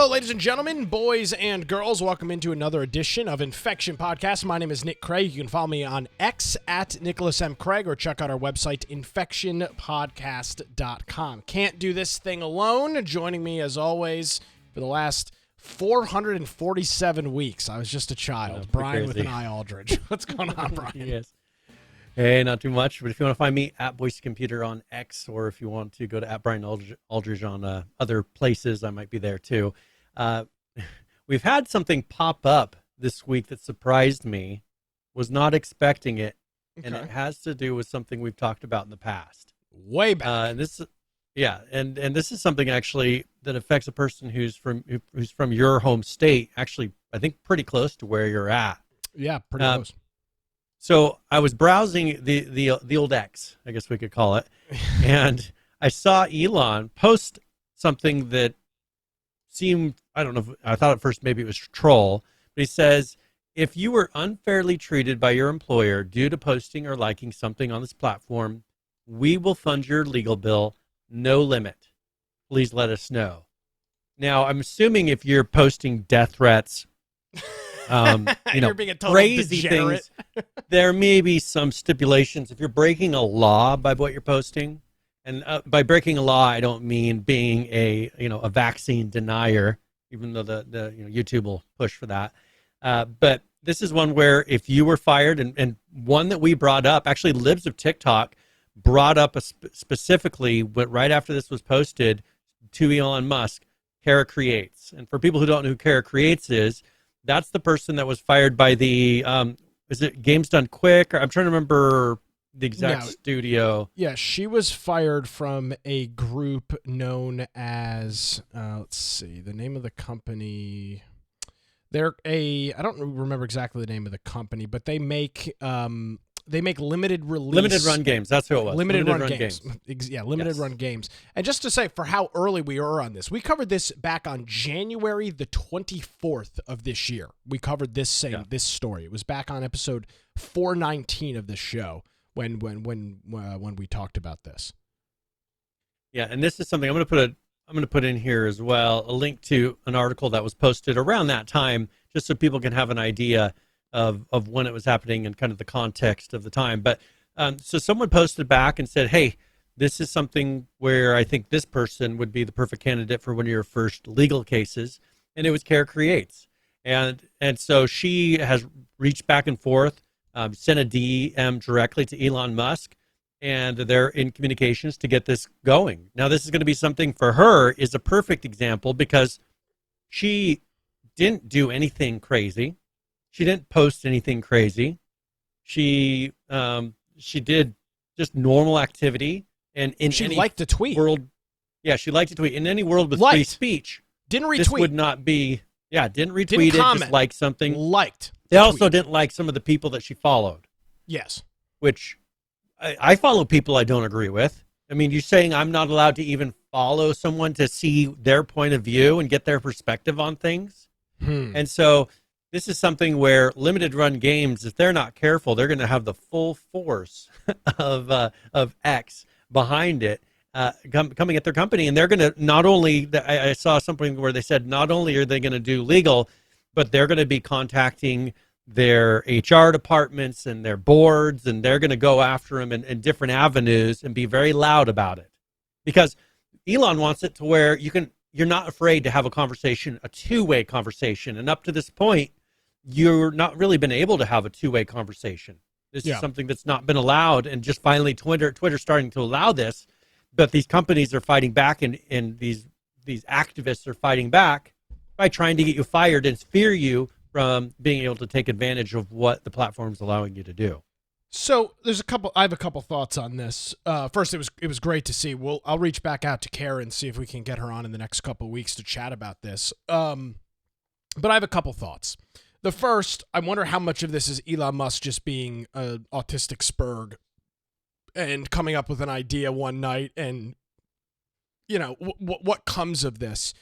Hello, ladies and gentlemen, boys and girls. Welcome into another edition of Infection Podcast. My name is Nick Craig. You can follow me on X at Nicholas M. Craig or check out our website, infectionpodcast.com. Can't do this thing alone. Joining me, as always, for the last 447 weeks. I was just a child. Brian with an I Aldridge. What's going on, Brian? Yes. Hey, not too much, but if you want to find me at Boise Computer on X, or if you want to go to at Brian Aldridge on other places, I might be there too. We've had something pop up this week that surprised me. Was not expecting it, and it has to do with something we've talked about in the past. Way back. And this is something actually that affects a person who's from your home state. Actually, I think pretty close to where you're at. Yeah, pretty close. So I was browsing the old X, I guess we could call it, and I saw Elon post something that seemed, I don't know, I thought at first maybe it was a troll, but he says, if you were unfairly treated by your employer due to posting or liking something on this platform, we will fund your legal bill, no limit. Please let us know. Now, I'm assuming if you're posting death threats, you're being a total crazy degenerate. things, there may be some stipulations. If you're breaking a law by what you're posting, and by breaking a law, I don't mean being a vaccine denier, even though the YouTube will push for that. But this is one where if you were fired, and one that we brought up, actually Libs of TikTok brought up specifically, but right after this was posted to Elon Musk, Kara Creates. And for people who don't know who Kara Creates is, that's the person that was fired by the, is it Games Done Quick? Or I'm trying to remember the exact studio. Yeah, she was fired from a group known as, let's see, the name of the company. I don't remember exactly the name of the company, but they make limited release. Limited run games. That's who it was. Limited run games. Yeah, limited run games. And just to say, for how early we are on this, we covered this back on January the 24th of this year. We covered this story. It was back on episode 419 of this show when we talked about this. Yeah, and this is something I'm going to put in here as well, a link to an article that was posted around that time, just so people can have an idea of when it was happening and kind of the context of the time. But so someone posted back and said, hey, this is something where I think this person would be the perfect candidate for one of your first legal cases. And it was Kara Creates. And so she has reached back and forth, sent a DM directly to Elon Musk, and they're in communications to get this going. Now, this is going to be something for her is a perfect example because she didn't do anything crazy. She didn't post anything crazy. She did just normal activity, and in she any liked to tweet. World, yeah, she liked to tweet. In any world with free speech, didn't retweet. This would not be. Yeah, didn't retweet didn't it. Comment. Just liked something. Liked. They also didn't like some of the people that she followed. Yes, which I follow people I don't agree with. I mean, you're saying I'm not allowed to even follow someone to see their point of view and get their perspective on things. And so this is something where limited run games, if they're not careful, they're going to have the full force of X behind it coming at their company. And they're going to not only, I saw something where they said not only are they going to do legal, but they're going to be contacting their HR departments and their boards, and they're going to go after them in different avenues and be very loud about it. Because Elon wants it to where you're not afraid to have a conversation, a two-way conversation. And up to this point, you're not really been able to have a two-way conversation. This is something that's not been allowed, and just finally Twitter's starting to allow this, but these companies are fighting back, and these activists are fighting back by trying to get you fired and fear you from being able to take advantage of what the platform's allowing you to do. So I have a couple thoughts on this. First, it was great to see. I'll reach back out to Kara and see if we can get her on in the next couple of weeks to chat about this. But I have a couple thoughts. The first, I wonder how much of this is Elon Musk just being an autistic spurg and coming up with an idea one night, and what comes of this.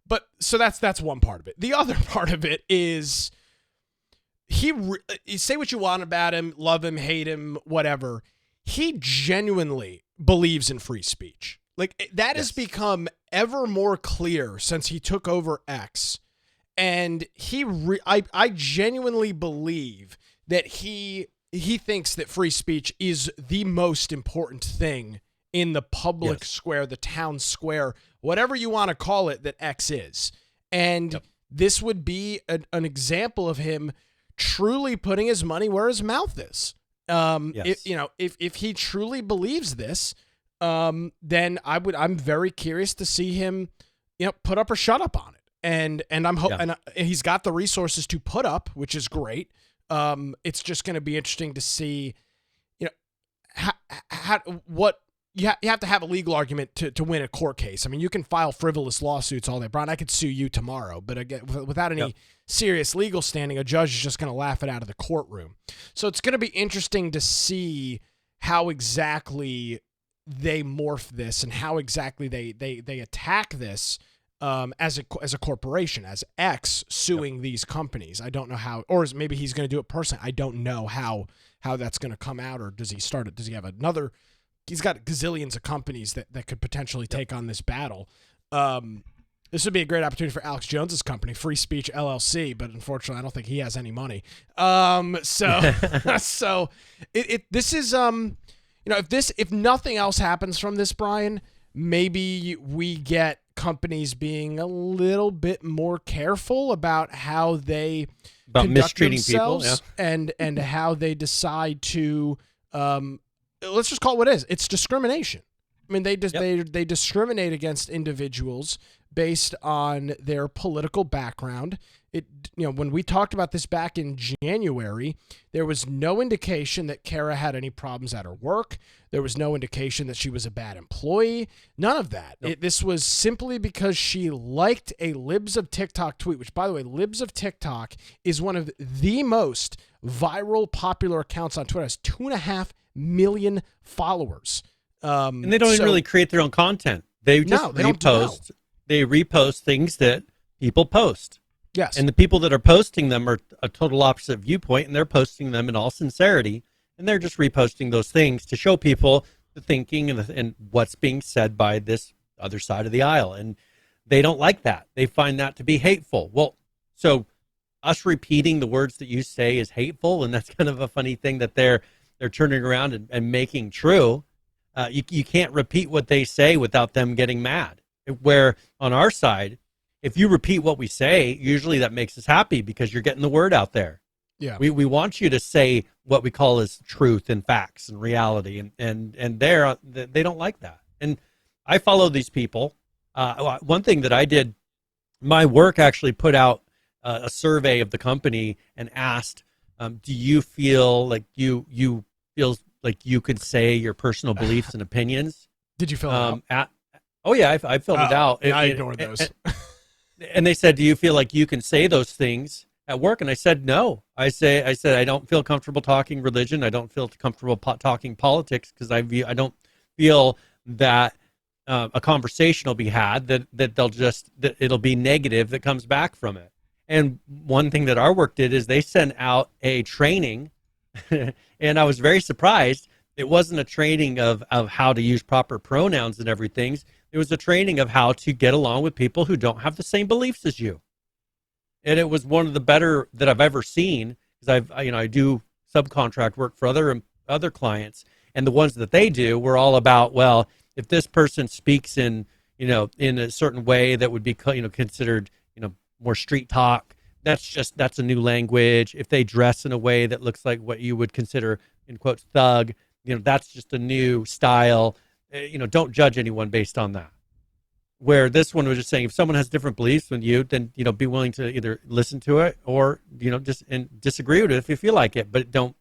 But so that's one part of it. The other part of it is you say what you want about him, love him, hate him, whatever. He genuinely believes in free speech. Like that has become ever more clear since he took over X. And I genuinely believe that he thinks that free speech is the most important thing in the public square, the town square, whatever you want to call it, that X is. And this would be an example of him truly putting his money where his mouth is. If he truly believes this, then I'm very curious to see him, put up or shut up on it. And I'm hoping he's got the resources to put up, which is great. It's just going to be interesting to see, what you have to have a legal argument to win a court case. I mean, you can file frivolous lawsuits all day. Brian, I could sue you tomorrow, but again, without any serious legal standing, a judge is just going to laugh it out of the courtroom. So it's going to be interesting to see how exactly they morph this and how exactly they attack this. As a corporation, as X suing these companies. I don't know how, or maybe he's going to do it personally. I don't know how that's going to come out, or does he start it? Does he have another? He's got gazillions of companies that could potentially take on this battle. This would be a great opportunity for Alex Jones's company, Free Speech LLC, but unfortunately, I don't think he has any money. So this is if nothing else happens from this, Brian, maybe we get companies being a little bit more careful about how they mistreating people, and how they decide to let's just call it what it is. It's discrimination. I mean, they discriminate against individuals based on their political background. When we talked about this back in January, there was no indication that Kara had any problems at her work. There was no indication that she was a bad employee. None of that. Nope. This was simply because she liked a Libs of TikTok tweet, which, by the way, Libs of TikTok is one of the most viral popular accounts on Twitter. It has 2.5 million followers. And they don't even really create their own content. They just repost. They repost things that people post. Yes. And the people that are posting them are a total opposite viewpoint, and they're posting them in all sincerity, and they're just reposting those things to show people the thinking and what's being said by this other side of the aisle. And they don't like that. They find that to be hateful. Well, so us repeating the words that you say is hateful, and that's kind of a funny thing that they're turning around and making true. You can't repeat what they say without them getting mad. Where on our side, if you repeat what we say, usually that makes us happy because you're getting the word out there. Yeah. We want you to say what we call as truth and facts and reality, and they don't like that. And I follow these people. One thing that I did, my work actually put out a survey of the company and asked, do you feel like you feel like you could say your personal beliefs and opinions? Did you fill it out? I filled it out. I ignored those. And they said, do you feel like you can say those things at work? And I said, no. I said, I don't feel comfortable talking religion. I don't feel comfortable talking politics because I don't feel that a conversation will be had that it'll be negative that comes back from it. And one thing that our work did is they sent out a training, and I was very surprised. It wasn't a training of how to use proper pronouns and everything. It was a training of how to get along with people who don't have the same beliefs as you. And it was one of the better that I've ever seen, because I do subcontract work for other clients, and the ones that they do were all about, well, if this person speaks in a certain way that would be considered more street talk, that's a new language. If they dress in a way that looks like what you would consider, in quotes, thug, that's just a new style. Don't judge anyone based on that. Where this one was just saying, if someone has different beliefs than you, then be willing to either listen to it or just disagree with it if you feel like it, but don't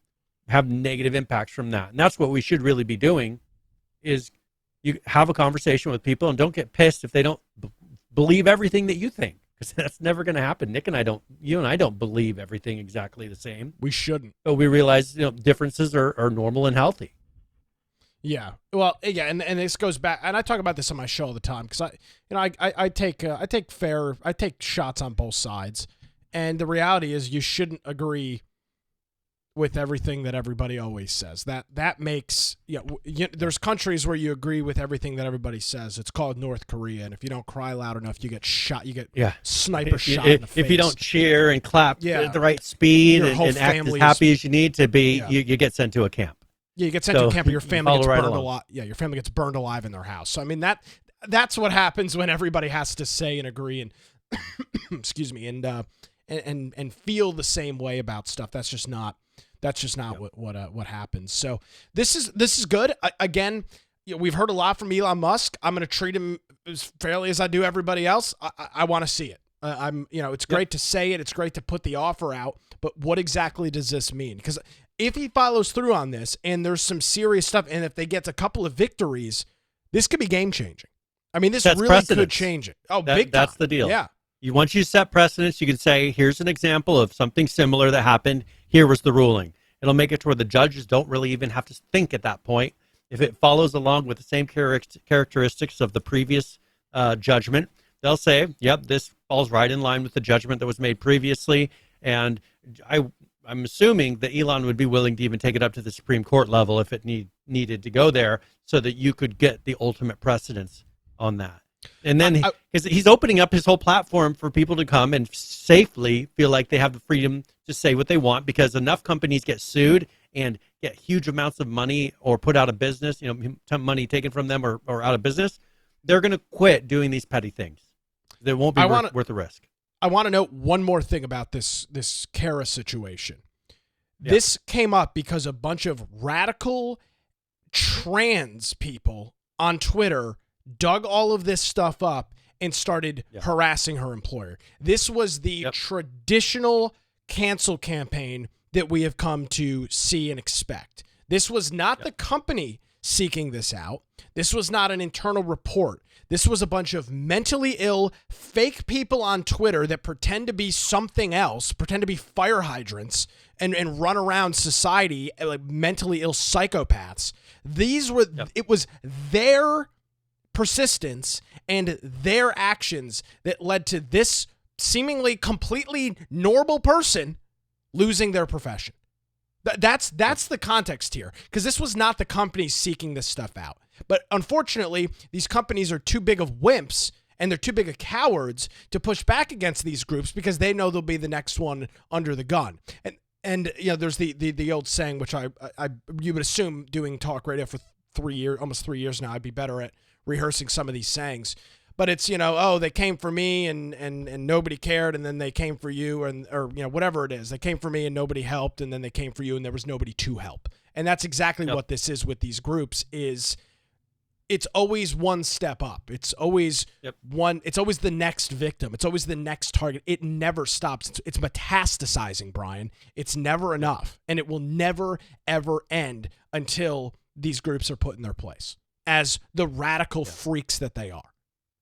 have negative impacts from that. And that's what we should really be doing: is you have a conversation with people and don't get pissed if they don't believe everything that you think, because that's never going to happen. You and I don't believe everything exactly the same. We shouldn't. But we realize differences are normal and healthy. Yeah. Well, yeah, and this goes back, and I talk about this on my show all the time, because I take shots on both sides, and the reality is you shouldn't agree with everything that everybody always says. That makes there's countries where you agree with everything that everybody says. It's called North Korea, and if you don't cry loud enough, you get shot. You get sniper shot in the face. If you don't cheer and clap at the right speed and act as happy as you need to be, you get sent to a camp. Yeah, you get sent to a camp, and your family gets burned alive. Yeah, your family gets burned alive in their house. So I mean that's what happens when everybody has to say and agree and excuse me and feel the same way about stuff. That's just not what happens. So this is good. Again, we've heard a lot from Elon Musk. I'm going to treat him as fairly as I do everybody else. I want to see it. It's great to say it. It's great to put the offer out. But what exactly does this mean? Because if he follows through on this and there's some serious stuff, and if they get a couple of victories, this could be game changing. I mean, this really could change it. Oh, big time. That's the deal. Yeah. Once you set precedents, you can say, here's an example of something similar that happened. Here was the ruling. It'll make it to where the judges don't really even have to think at that point. If it follows along with the same characteristics of the previous judgment, they'll say, yep, this falls right in line with the judgment that was made previously. And I'm assuming that Elon would be willing to even take it up to the Supreme Court level if it needed to go there, so that you could get the ultimate precedence on that. And then he's opening up his whole platform for people to come and safely feel like they have the freedom to say what they want, because enough companies get sued and get huge amounts of money or put out of business, money taken from them or out of business. They're going to quit doing these petty things. They won't be worth the risk. I want to note one more thing about this Kara situation. Yeah. This came up because a bunch of radical trans people on Twitter dug all of this stuff up and started harassing her employer. This was the traditional cancel campaign that we have come to see and expect. This was not the company seeking this out. This was not an internal report. This was a bunch of mentally ill, fake people on Twitter that pretend to be something else, pretend to be fire hydrants, and run around society like mentally ill psychopaths. These were, it was their persistence and their actions that led to this seemingly completely normal person losing their profession. That's the context here, because this was not the company seeking this stuff out. But unfortunately, these companies are too big of wimps and they're too big of cowards to push back against these groups, because they know they'll be the next one under the gun. And there's the old saying, which you would assume doing talk radio for almost 3 years now, I'd be better at rehearsing some of these sayings. But it's, they came for me and nobody cared, and then they came for you, or whatever it is. They came for me and nobody helped, and then they came for you and there was nobody to help. And that's exactly what this is with these groups. It's always one step up. It's always it's always the next victim. It's always the next target. It never stops. It's metastasizing, Brian. It's never enough, and it will never ever end until these groups are put in their place as the radical freaks that they are.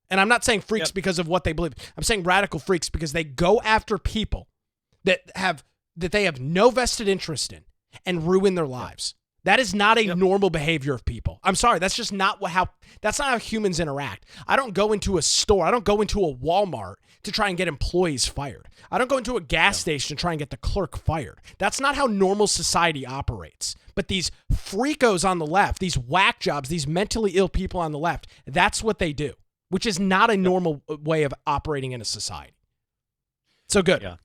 And I'm not saying freaks because of what they believe. I'm saying radical freaks because they go after people that they have no vested interest in and ruin their lives. That is not a normal behavior of people. I'm sorry, that's just not that's not how humans interact. I don't go into a store, I don't go into a Walmart to try and get employees fired. I don't go into a gas station to try and get the clerk fired. That's not how normal society operates. But these freakos on the left, these whack jobs, these mentally ill people on the left, that's what they do, which is not a normal way of operating in a society. So good. Yeah,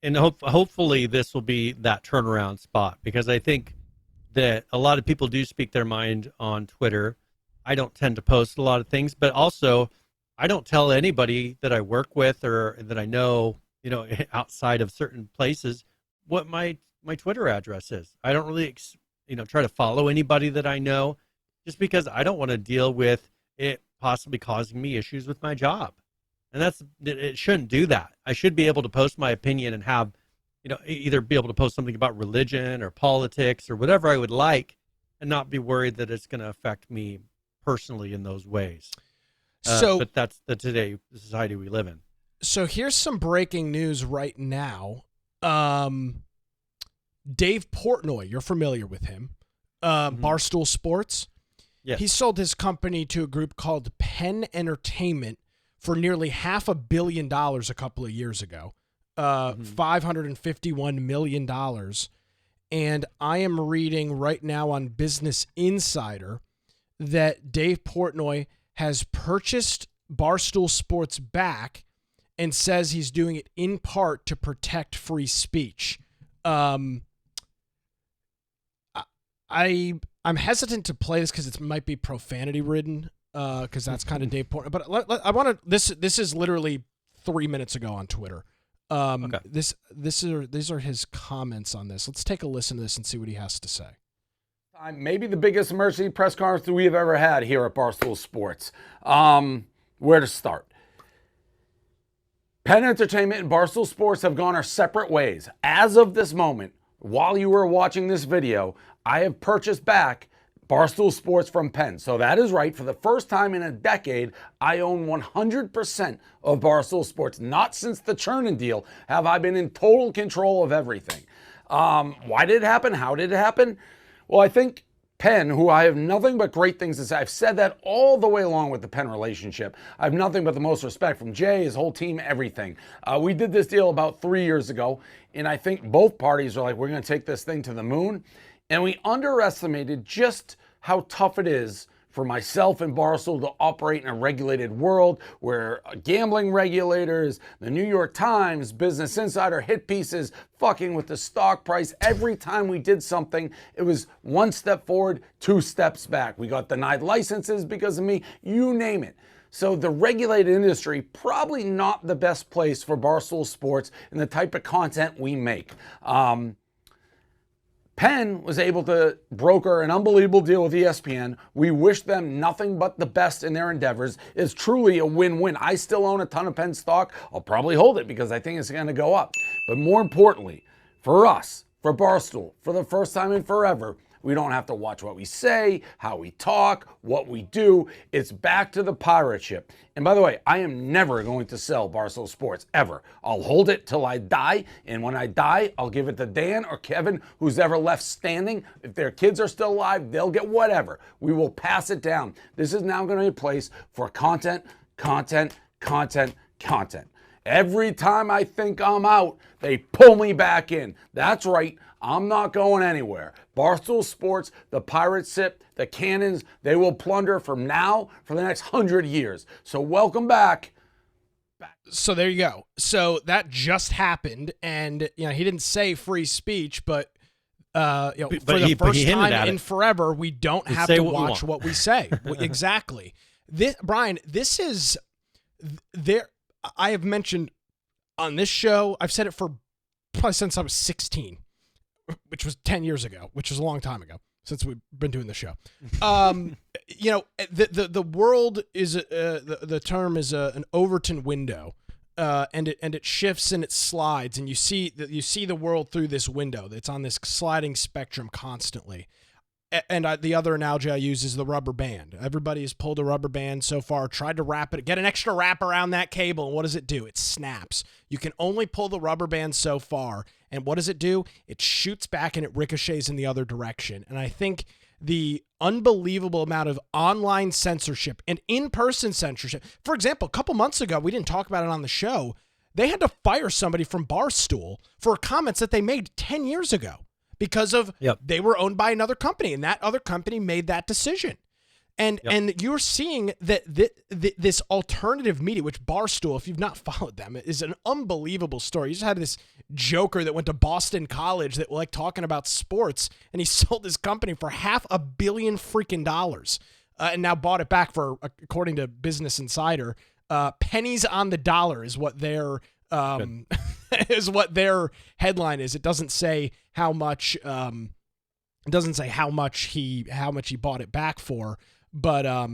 and hopefully this will be that turnaround spot, because I think that a lot of people do speak their mind on Twitter. I don't tend to post a lot of things, but also I don't tell anybody that I work with or that I know, outside of certain places, what my Twitter address is. I don't really, try to follow anybody that I know, just because I don't want to deal with it possibly causing me issues with my job. And it shouldn't do that. I should be able to post my opinion and have, either be able to post something about religion or politics or whatever I would like, and not be worried that it's going to affect me personally in those ways. But that's the society we live in. So here's some breaking news right now. Dave Portnoy, you're familiar with him. Barstool Sports. Yes. He sold his company to a group called Penn Entertainment for nearly $500 million a couple of years ago. $551 million. And I am reading right now on Business Insider that Dave Portnoy has purchased Barstool Sports back and says he's doing it in part to protect free speech. I'm hesitant to play this because it might be profanity ridden, because that's kind of Dave Portnoy. But I want to. This is literally 3 minutes ago on Twitter. Okay. These are his comments on this. Let's take a listen to this and see what he has to say. Maybe the biggest emergency press conference we have ever had here at Barstool Sports. Where to start? Penn Entertainment and Barstool Sports have gone our separate ways. As of this moment, while you were watching this video, I have purchased back Barstool Sports from Penn. So that is right. For the first time in a decade, I own 100% of Barstool Sports. Not since the Chernin deal have I been in total control of everything. Why did it happen? How did it happen? Well, I think Penn, who I have nothing but great things to say, I've said that all the way along with the Penn relationship. I have nothing but the most respect from Jay, his whole team, everything. We did this deal about 3 years ago, and I think both parties are like, we're going to take this thing to the moon. And we underestimated just how tough it is for myself and Barstool to operate in a regulated world where gambling regulators, the New York Times, Business Insider, hit pieces, fucking with the stock price. Every time we did something, it was one step forward, 2 steps back. We got denied licenses because of me, you name it. So the regulated industry, probably not the best place for Barstool Sports and the type of content we make. Penn was able to broker an unbelievable deal with ESPN. We wish them nothing but the best in their endeavors. It's truly a win-win. I still own a ton of Penn stock. I'll probably hold it because I think it's going to go up. But more importantly, for us, for Barstool, for the first time in forever, we don't have to watch what we say, how we talk, what we do. It's back to the pirate ship. And by the way, I am never going to sell Barstool Sports, ever. I'll hold it till I die, and when I die, I'll give it to Dan or Kevin, who's ever left standing. If their kids are still alive, they'll get whatever. We will pass it down. This is now going to be a place for content. Every time I think I'm out, they pull me back in. That's right. I'm not going anywhere. Barstool Sports, the pirate ship, the cannons, they will plunder from now for the next 100 years. So welcome back. So there you go. So that just happened, and he didn't say free speech, but for the first time in forever, we don't have to watch what we say. Exactly. Brian, this is there. I have mentioned on this show, I've said it for probably since I was 16. Which was 10 years ago, which was a long time ago since we've been doing the show. The world is the term is an Overton window, and it shifts and it slides, and you see the world through this window. It's on this sliding spectrum constantly. And the other analogy I use is the rubber band. Everybody has pulled a rubber band so far, tried to wrap it, get an extra wrap around that cable, and what does it do? It snaps. You can only pull the rubber band so far, and what does it do? It shoots back and it ricochets in the other direction. And I think the unbelievable amount of online censorship and in-person censorship. For example, a couple months ago, we didn't talk about it on the show, they had to fire somebody from Barstool for comments that they made 10 years ago. Because of they were owned by another company, and that other company made that decision. And you're seeing that this alternative media, which Barstool, if you've not followed them, is an unbelievable story. You just had this joker that went to Boston College that liked talking about sports, and he sold his company for $500 million freaking dollars, and now bought it back for, according to Business Insider, pennies on the dollar is what their is what their headline is. It doesn't say how much. It doesn't say how much he bought it back for. But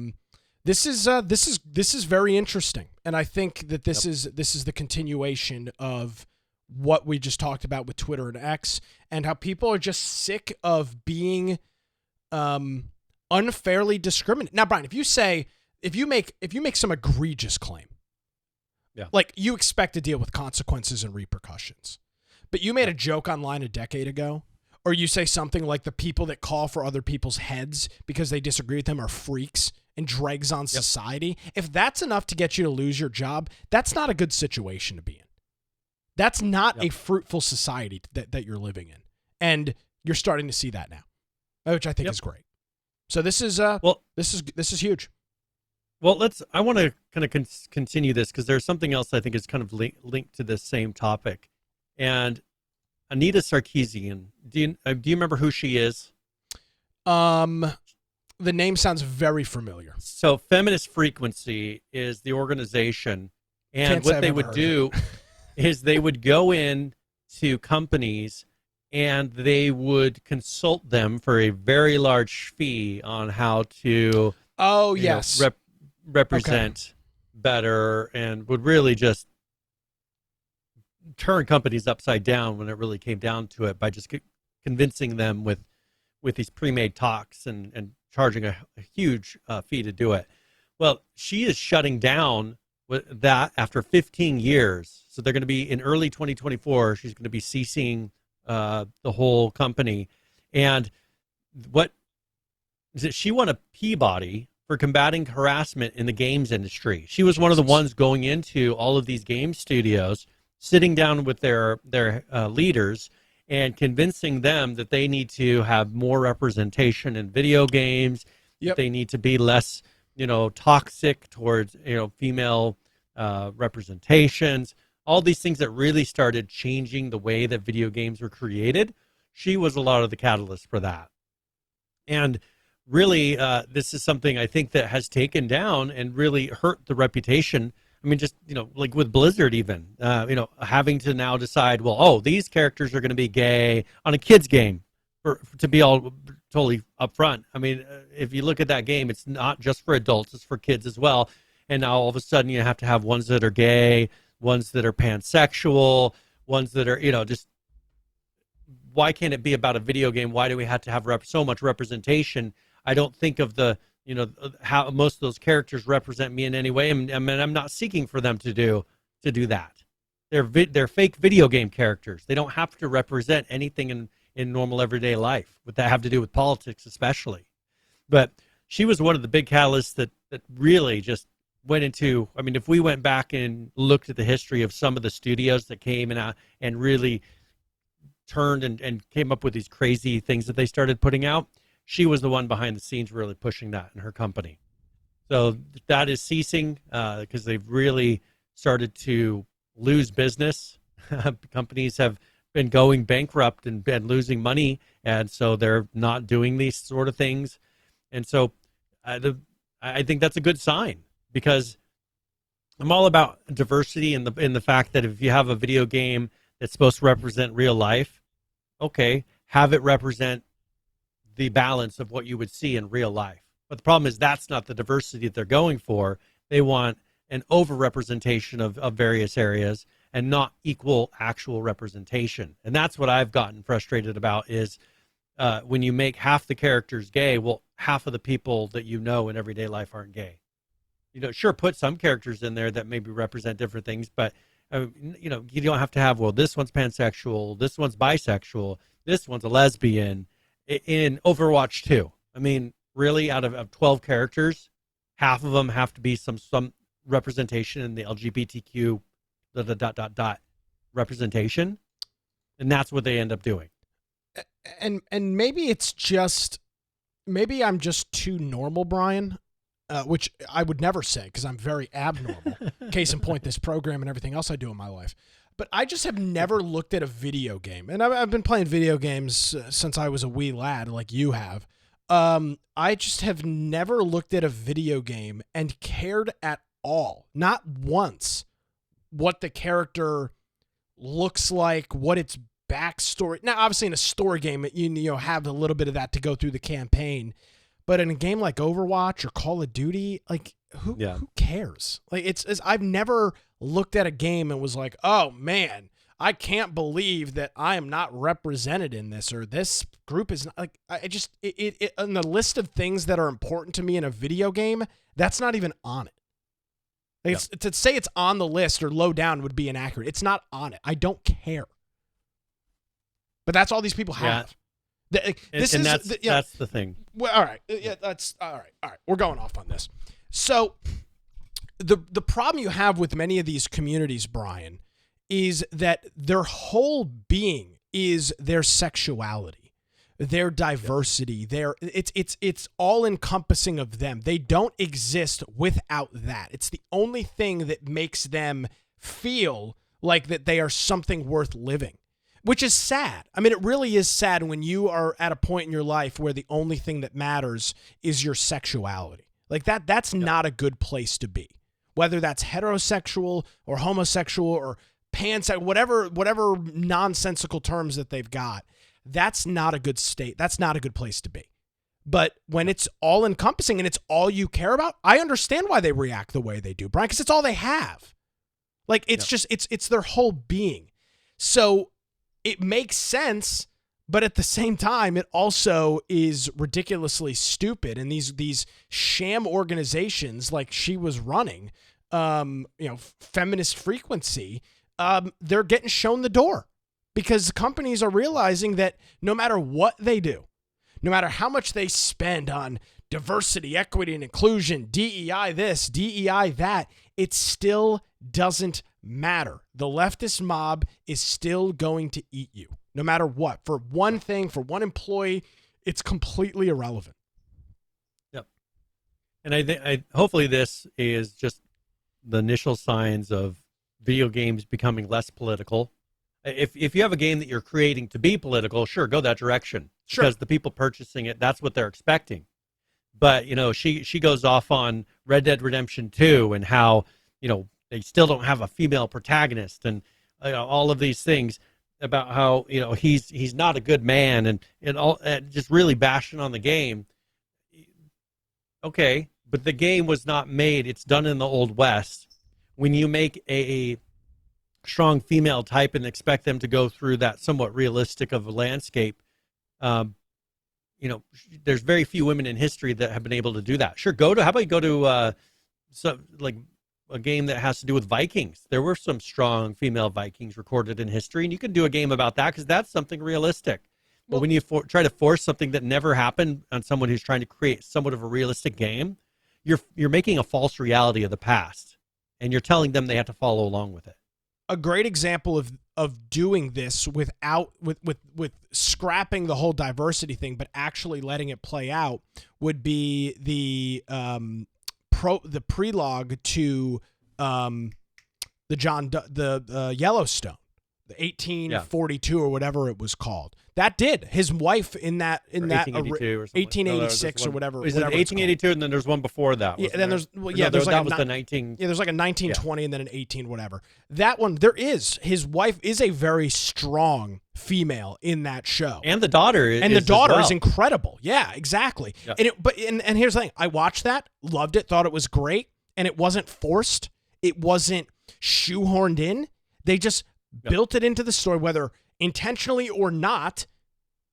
this is very interesting, and I think that this is the continuation of what we just talked about with Twitter and X, and how people are just sick of being unfairly discriminated. Now, Brian, if you make some egregious claim, like you expect to deal with consequences and repercussions, but you made a joke online a decade ago, or you say something like the people that call for other people's heads because they disagree with them are freaks and dregs on society. If that's enough to get you to lose your job, that's not a good situation to be in. That's not a fruitful society that you're living in. And You're starting to see that now, which I think is great. So this is this is huge. Well, I want to kind of continue this because there's something else I think is kind of linked to this same topic. And Anita Sarkeesian, do you remember who she is? The name sounds very familiar. So Feminist Frequency is the organization, and what they would do is they would go in to companies and they would consult them for a very large fee on how to represent better, and would really just turn companies upside down when it really came down to it by just convincing them with these pre-made talks and charging a huge fee to do it. Well, she is shutting down with that after 15 years. So they're going to be in early 2024. She's going to be ceasing the whole company. And what is it? She won a Peabody for combating harassment in the games industry. She was one of the ones going into all of these game studios, sitting down with their leaders and convincing them that they need to have more representation in video games. Yep. They need to be less, toxic towards, female representations. All these things that really started changing the way that video games were created. She was a lot of the catalyst for that. And really, this is something I think that has taken down and really hurt the reputation. I mean, just, like with Blizzard even, having to now decide, well, these characters are going to be gay on a kid's game, to be all totally upfront. I mean, if you look at that game, it's not just for adults, it's for kids as well. And now all of a sudden you have to have ones that are gay, ones that are pansexual, ones that are, just, why can't it be about a video game? Why do we have to have so much representation? I don't think of the, how most of those characters represent me in any way. I mean, I'm not seeking for them to do that. They're fake video game characters. They don't have to represent anything in normal everyday life. Would that have to do with politics, especially? But she was one of the big catalysts that really just went into. I mean, if we went back and looked at the history of some of the studios that came and really turned and came up with these crazy things that they started putting out, she was the one behind the scenes really pushing that in her company. So that is ceasing because they've really started to lose business. Companies have been going bankrupt and been losing money, and so they're not doing these sort of things. And so I think that's a good sign, because I'm all about diversity in the fact that if you have a video game that's supposed to represent real life, okay, have it represent the balance of what you would see in real life. But the problem is that's not the diversity that they're going for. They want an over-representation of various areas and not equal actual representation. And that's what I've gotten frustrated about is when you make half the characters gay, well, half of the people that in everyday life aren't gay. Sure, put some characters in there that maybe represent different things, but you don't have to have, well, this one's pansexual, this one's bisexual, this one's a lesbian. In Overwatch 2, I mean, really, out of 12 characters, half of them have to be some representation in the LGBTQ ... representation, and that's what they end up doing. And maybe maybe I'm just too normal, Brian, which I would never say because I'm very abnormal. Case in point, this program and everything else I do in my life. But I just have never looked at a video game. And I've been playing video games since I was a wee lad, like you have. I just have never looked at a video game and cared at all, not once, what the character looks like, what its backstory. Now, obviously, in a story game, you have a little bit of that to go through the campaign. But in a game like Overwatch or Call of Duty, like, who cares? Like, it's I've never looked at a game and was like, oh man, I can't believe that I am not represented in this, or this group is not, like, I just it on the list of things that are important to me in a video game, that's not even on it. Like, to say it's on the list or low down would be inaccurate. It's not on it. I don't care. But that's all these people have. That's the thing. Well, all right. Yeah, that's all right. All right. We're going off on this. So the problem you have with many of these communities, Brian, is that their whole being is their sexuality. their diversity, it's all encompassing of them. They don't exist without that. It's the only thing that makes them feel like that they are something worth living, which is sad. I mean, it really is sad when you are at a point in your life where the only thing that matters is your sexuality. Like that's not a good place to be. Whether that's heterosexual or homosexual or pansexual, whatever nonsensical terms that they've got, that's not a good state. That's not a good place to be. But when it's all encompassing and it's all you care about, I understand why they react the way they do, Brian, because it's all they have. Like it's just, it's their whole being. So it makes sense, but at the same time, it also is ridiculously stupid. And these sham organizations like she was running, Feminist Frequency, they're getting shown the door because companies are realizing that no matter what they do, no matter how much they spend on diversity, equity, and inclusion, DEI this, DEI that, it still doesn't matter. The leftist mob is still going to eat you, no matter what. For one thing, for one employee, it's completely irrelevant. Yep. And I think hopefully this is just the initial signs of video games becoming less political. If you have a game that you're creating to be political, sure, go that direction. Sure. Because the people purchasing it, that's what they're expecting. But, she goes off on Red Dead Redemption 2 and how, they still don't have a female protagonist and all of these things about how, he's not a good man and all, just really bashing on the game. Okay, but the game was not made. It's done in the Old West. When you make a strong female type and expect them to go through that somewhat realistic of a landscape, there's very few women in history that have been able to do that. Sure, how about you go to a game that has to do with Vikings? There were some strong female Vikings recorded in history, and you can do a game about that because that's something realistic. But when you try to force something that never happened on someone who's trying to create somewhat of a realistic game, you're making a false reality of the past, and you're telling them they have to follow along with it. A great example of doing this without with scrapping the whole diversity thing, but actually letting it play out would be the prelogue to the Yellowstone, the 1842 or whatever it was called. That did his wife in that 1886 or whatever. Is it 1882 and then there's one before that? Yeah, and then there's there's like the 19. Yeah, there's like a 1920 and then an 18 whatever. That one his wife is a very strong female in that show, and the daughter is incredible. Yeah, exactly. Yeah. And here's the thing: I watched that, loved it, thought it was great, and it wasn't forced. It wasn't shoehorned in. They just built it into the story, whether intentionally or not,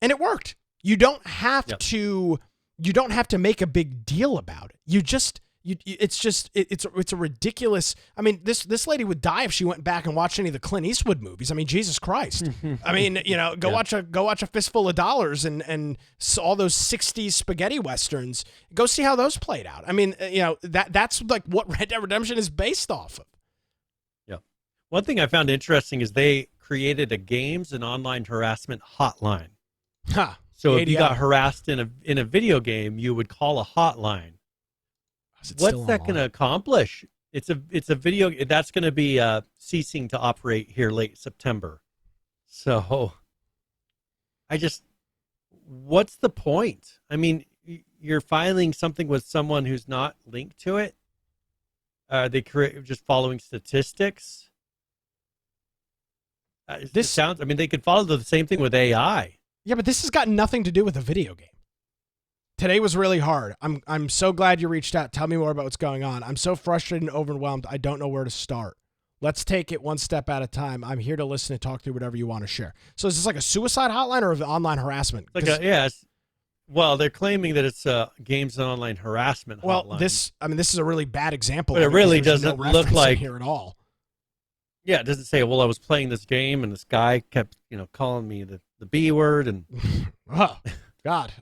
and it worked. You don't have to make a big deal about it. It's a ridiculous. I mean, this lady would die if she went back and watched any of the Clint Eastwood movies. I mean, Jesus Christ. I mean, go watch a Fistful of Dollars and all those 60s spaghetti westerns. Go see how those played out. I mean, that's like what Red Dead Redemption is based off of. Yeah. One thing I found interesting is they created a games and online harassment hotline. Huh. So if you got harassed in a video game, you would call a hotline. What's that going to accomplish? It's a video that's going to be ceasing to operate here late September. So what's the point? I mean, you're filing something with someone who's not linked to it. They just following statistics. They could follow the same thing with AI. Yeah, but this has got nothing to do with a video game. Today was really hard. I'm so glad you reached out. Tell me more about what's going on. I'm so frustrated and overwhelmed. I don't know where to start. Let's take it one step at a time. I'm here to listen and talk through whatever you want to share. So is this like a suicide hotline or online harassment? Well, they're claiming that it's a games and online harassment hotline. Well, this is a really bad example. But it really doesn't look like here at all. Yeah, it doesn't say, well, I was playing this game and this guy kept, calling me the B word and oh, God.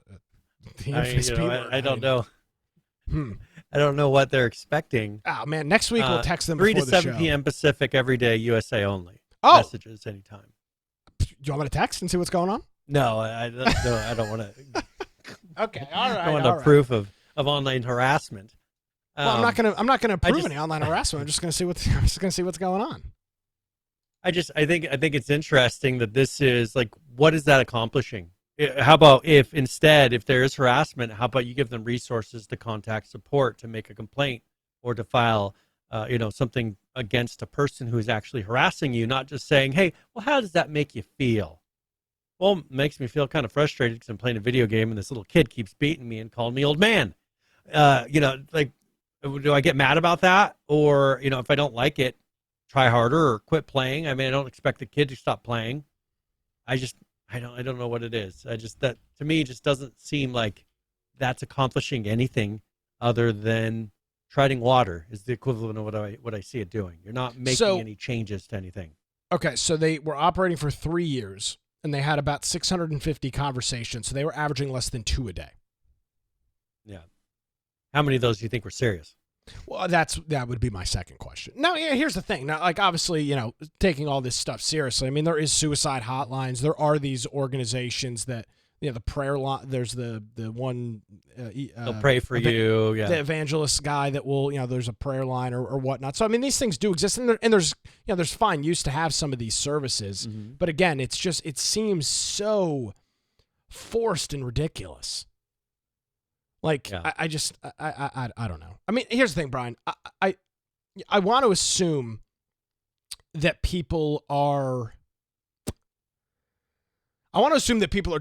I don't know. I don't know what they're expecting. Oh man, next week we'll text them 3 before to the 7 show. p.m. Pacific every day, USA only. Oh. Messages anytime. Do you want me to text and see what's going on? No, I don't want to. Okay, all right. I want all a right. proof of online harassment. Well, I'm not gonna prove just- any online harassment. I'm just gonna see what's going on. I think it's interesting that this is like, what is that accomplishing? How about if there is harassment, how about you give them resources to contact support to make a complaint or to file, something against a person who is actually harassing you, not just saying, hey, well, how does that make you feel? Well, it makes me feel kind of frustrated because I'm playing a video game and this little kid keeps beating me and calling me old man. Like, do I get mad about that? Or, if I don't like it, try harder or quit playing. I mean, I don't expect the kid to stop playing. I don't know what it is. That to me just doesn't seem like that's accomplishing anything other than treading water is the equivalent of what I see it doing. You're not making any changes to anything. Okay, so they were operating for 3 years and they had about 650 conversations. So they were averaging less than 2 a day. Yeah. How many of those do you think were serious? Well, that would be my second question. Now, here's the thing. Now, like, obviously, taking all this stuff seriously. I mean, there is suicide hotlines. There are these organizations that, the prayer line. There's the one. They'll pray for you. Yeah. The evangelist guy that will, there's a prayer line or whatnot. So, I mean, these things do exist, and there's fine use to have some of these services. Mm-hmm. But again, it seems so forced and ridiculous. Like, yeah. I don't know. I mean, here's the thing, Brian. I want to assume that people are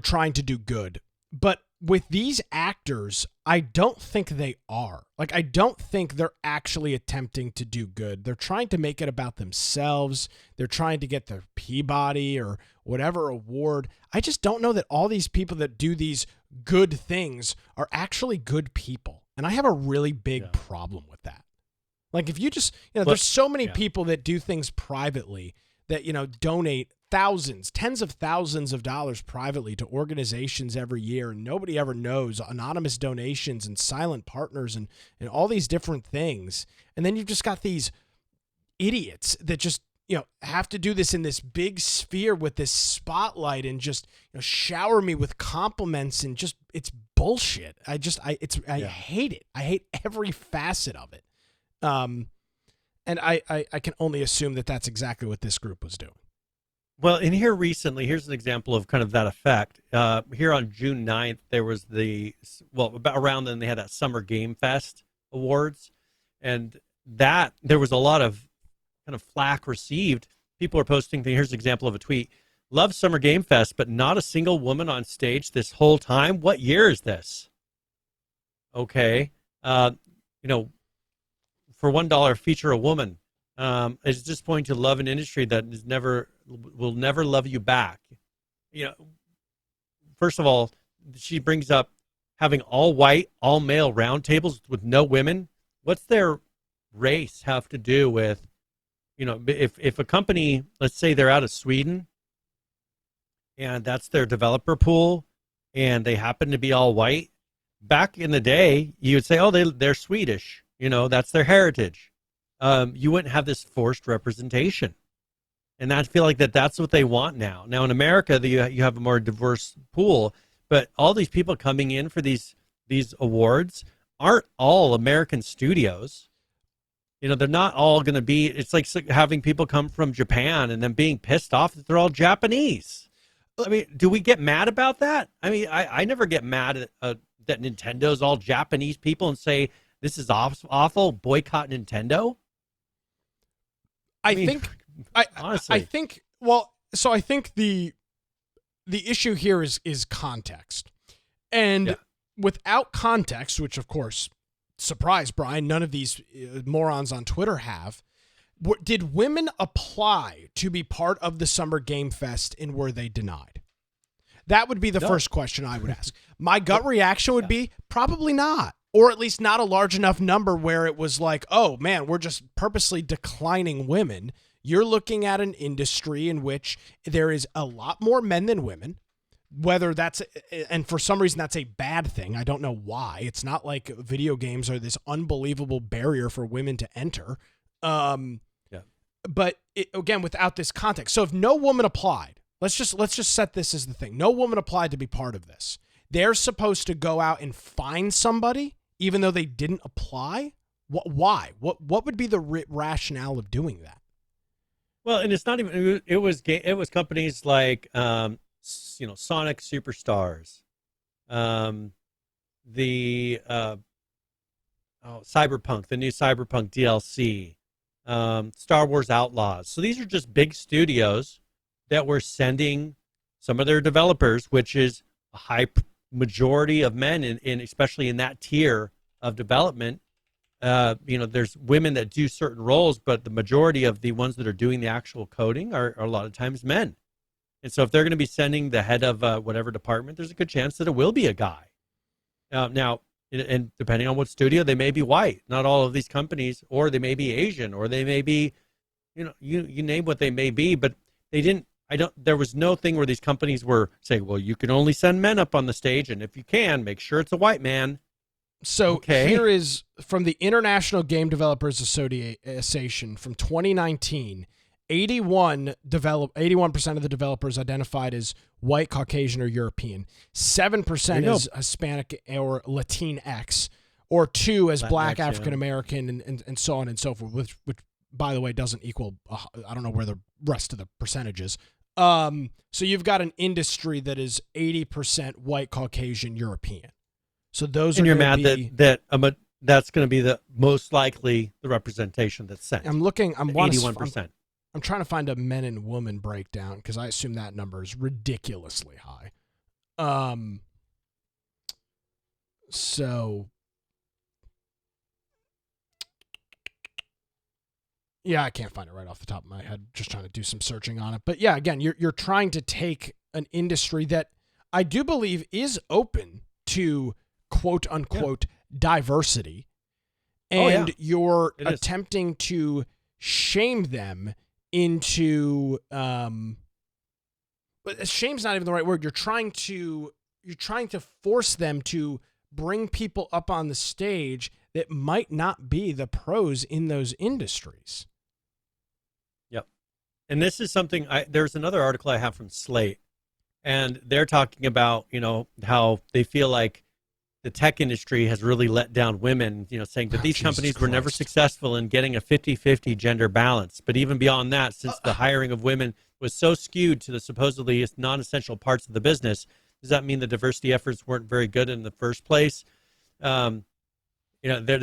trying to do good. But with these actors, I don't think they are. Like, I don't think they're actually attempting to do good. They're trying to make it about themselves. They're trying to get their Peabody or whatever award. I just don't know that all these people that do these good things are actually good people. And I have a really big problem with that. Like, if you just, there's so many people that do things privately that, donate thousands, tens of thousands of dollars privately to organizations every year, and nobody ever knows, anonymous donations and silent partners and all these different things. And then you've just got these idiots that just, have to do this in this big sphere with this spotlight and just shower me with compliments and just, it's bullshit. I hate it. I hate every facet of it. And I can only assume that that's exactly what this group was doing. Well, in here recently, here's an example of kind of that effect. Here on June 9th, there was about around then they had that Summer Game Fest Awards. And that there was a lot of kind of flack received. People are posting things. Here's an example of a tweet. Love Summer Game Fest, but not a single woman on stage this whole time. What year is this? Okay. For $1, feature a woman. It's just pointing to love an industry that will never love you back. First of all, she brings up having all white, all male roundtables with no women. What's their race have to do with, if a company, let's say they're out of Sweden and that's their developer pool and they happen to be all white, back in the day, you would say, oh, they're Swedish. That's their heritage. You wouldn't have this forced representation. And I feel like that's what they want now. Now in America, you have a more diverse pool, but all these people coming in for these awards aren't all American studios. They're not all going to be, it's like having people come from Japan and then being pissed off that they're all Japanese. I mean, do we get mad about that? I mean, I never get mad at that Nintendo's all Japanese people and say, this is awful, boycott Nintendo. I think the issue here is context. And without context, which of course, surprise, Brian, none of these morons on Twitter have, did women apply to be part of the Summer Game Fest and were they denied? That would be the first question I would ask. My gut reaction would be probably not. Or at least not a large enough number where it was like, oh, man, we're just purposely declining women. You're looking at an industry in which there is a lot more men than women, whether that's, and for some reason that's a bad thing. I don't know why. It's not like video games are this unbelievable barrier for women to enter. But again, without this context. So if no woman applied, let's just set this as the thing. No woman applied to be part of this. They're supposed to go out and find somebody, even though they didn't apply. Why? What would be the rationale of doing that? Well, and it's not even. It was companies like Sonic Superstars, the Cyberpunk, the new Cyberpunk DLC, Star Wars Outlaws. So these are just big studios that were sending some of their developers, which is a high majority of men in especially in that tier of development. There's women that do certain roles, but the majority of the ones that are doing the actual coding are a lot of times men. And so if they're going to be sending the head of whatever department, there's a good chance that it will be a guy. Now, and depending on what studio, they may be white. Not all of these companies, or they may be Asian, or they may be, you name what they may be, but they didn't. There was no thing where these companies were saying, well, you can only send men up on the stage, and if you can, make sure it's a white man. So Here is from the International Game Developers Association from 2019. 81% of the developers identified as white, Caucasian, or European. 7% as Hispanic or Latinx, or 2 as Black, African American, and so on and so forth. Which by the way doesn't equal. I don't know where the rest of the percentages. So you've got an industry that is 80% white, Caucasian, European. So those and are. You're mad that's going to be the most likely the representation that's sent. I'm looking. I'm 81%. I'm trying to find a men and women breakdown because I assume that number is ridiculously high. So yeah, I can't find it right off the top of my head. Just trying to do some searching on it. But yeah, again, you're trying to take an industry that I do believe is open to quote unquote diversity, and you're attempting to shame them into but shame's not even the right word. You're trying to force them to bring people up on the stage that might not be the pros in those industries. Yep. And this is something there's another article I have from Slate, and they're talking about, how they feel like the tech industry has really let down women, saying that these companies were never successful in getting a 50-50 gender balance. But even beyond that, since the hiring of women was so skewed to the supposedly non-essential parts of the business, does that mean the diversity efforts weren't very good in the first place? They're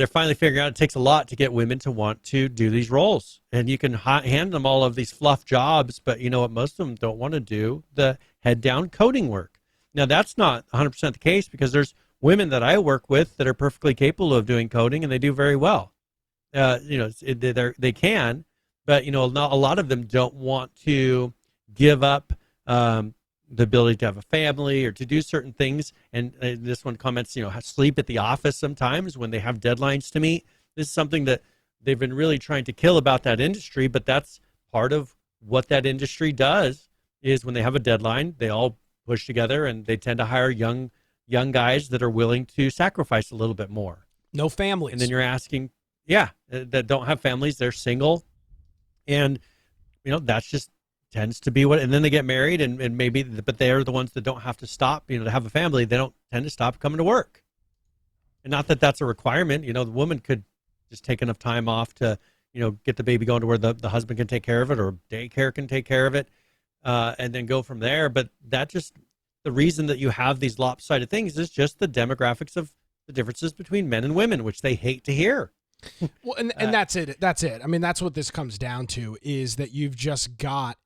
finally figuring out it takes a lot to get women to want to do these roles. And you can hand them all of these fluff jobs, but you know what? Most of them don't want to do the head-down coding work. Now, that's not 100% the case, because there's women that I work with that are perfectly capable of doing coding, and they do very well. They can, but not a lot of them don't want to give up the ability to have a family or to do certain things. And this one comments, sleep at the office sometimes when they have deadlines to meet. This is something that they've been really trying to kill about that industry, but that's part of what that industry does. Is when they have a deadline, they all push together, and they tend to hire young guys that are willing to sacrifice a little bit more. No families. And then you're asking, that don't have families, they're single. And, that's just tends to be what, and then they get married and maybe, but they're the ones that don't have to stop, to have a family. They don't tend to stop coming to work. And not that that's a requirement, the woman could just take enough time off to, get the baby going to where the husband can take care of it, or daycare can take care of it, and then go from there. But that just, the reason that you have these lopsided things is just the demographics of the differences between men and women, which they hate to hear. Well, and that's it. That's it. I mean, that's what this comes down to, is that you've got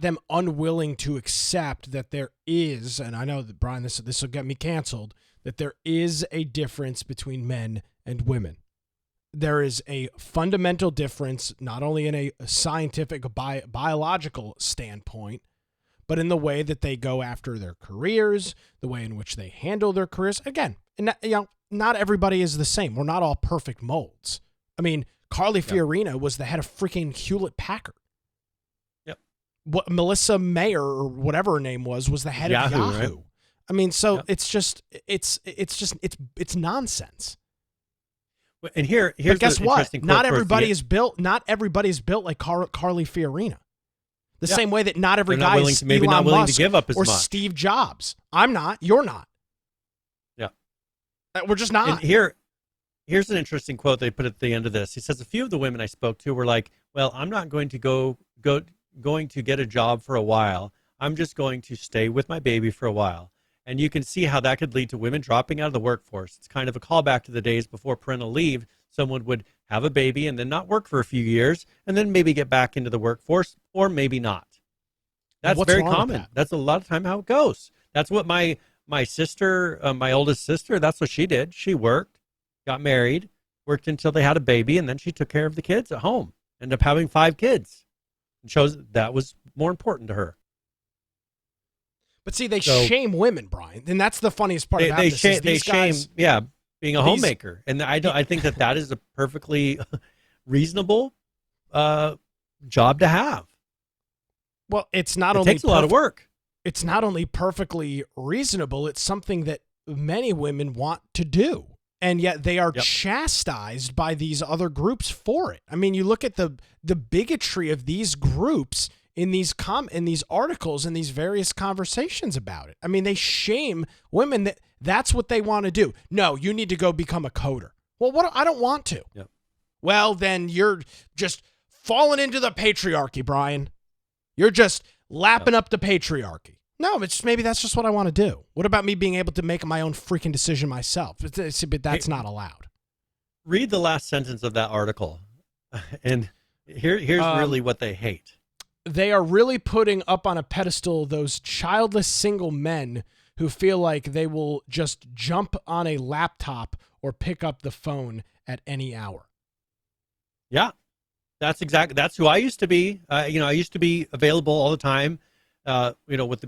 them unwilling to accept that there is, and I know that, Brian, this will get me canceled, that there is a difference between men and women. There is a fundamental difference, not only in a scientific, biological standpoint, but in the way that they go after their careers, the way in which they handle their careers. Again, not everybody is the same. We're not all perfect molds. I mean, Carly Fiorina was the head of freaking Hewlett Packard. Yep. What Melissa Mayer, or whatever her name was the head of Yahoo. Right? I mean, so it's just it's nonsense. And here's but guess what? Not everybody is built like Carly Fiorina. The same way that not every They're not guy willing is to, maybe Elon not willing Musk to give up as or much. Steve Jobs. I'm not. You're not. Yeah. We're just not. And here's an interesting quote they put at the end of this. He says, a few of the women I spoke to were like, well, I'm not going to going to get a job for a while. I'm just going to stay with my baby for a while. And you can see how that could lead to women dropping out of the workforce. It's kind of a callback to the days before parental leave. Someone would have a baby and then not work for a few years and then maybe get back into the workforce, or maybe not. That's very common. That's a lot of time how it goes. That's what my sister, my oldest sister, that's what she did. She worked, got married, worked until they had a baby, and then she took care of the kids at home. Ended up having 5 kids. And chose that was more important to her. But see, they shame women, Brian, and that's the funniest part about this. They shame, being a homemaker, and I think that is a perfectly reasonable job to have. Well, it takes a lot of work. It's not only perfectly reasonable; it's something that many women want to do, and yet they are chastised by these other groups for it. I mean, you look at the bigotry of these groups in these articles and these various conversations about it. I mean, they shame women that's what they want to do. No, you need to go become a coder. Well, I don't want to. Yep. Well, then you're just falling into the patriarchy, Brian. You're just lapping up the patriarchy. No, maybe that's just what I want to do. What about me being able to make my own freaking decision myself? But that's not allowed. Read the last sentence of that article, and here's really what they hate. They are really putting up on a pedestal those childless single men who feel like they will just jump on a laptop or pick up the phone at any hour. Yeah, that's who I used to be. I used to be available all the time, with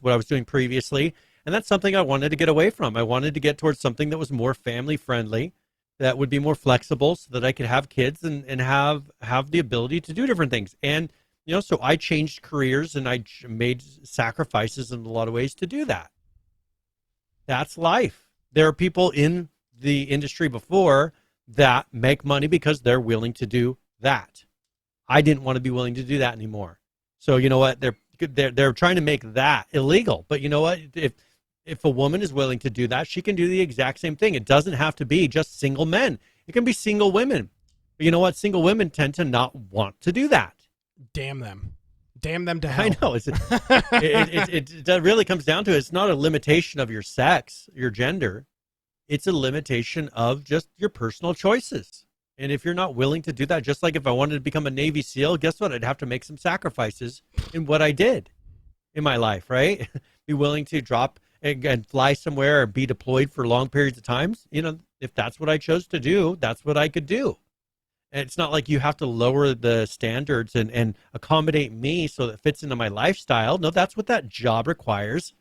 what I was doing previously. And that's something I wanted to get away from. I wanted to get towards something that was more family friendly, that would be more flexible so that I could have kids and have the ability to do different things. And, so I changed careers and I made sacrifices in a lot of ways to do that. That's life. There are people in the industry before that make money because they're willing to do that. I didn't want to be willing to do that anymore. So you know what? They're trying to make that illegal. But you know what? If a woman is willing to do that, she can do the exact same thing. It doesn't have to be just single men. It can be single women. But you know what? Single women tend to not want to do that. Damn them. Damn them to hell. I know. It really comes down to it's not a limitation of your sex, your gender. It's a limitation of just your personal choices. And if you're not willing to do that, just like if I wanted to become a Navy SEAL, guess what? I'd have to make some sacrifices in what I did in my life, right? Be willing to drop and fly somewhere or be deployed for long periods of times. If that's what I chose to do, that's what I could do. And it's not like you have to lower the standards and accommodate me so that it fits into my lifestyle. No, that's what that job requires.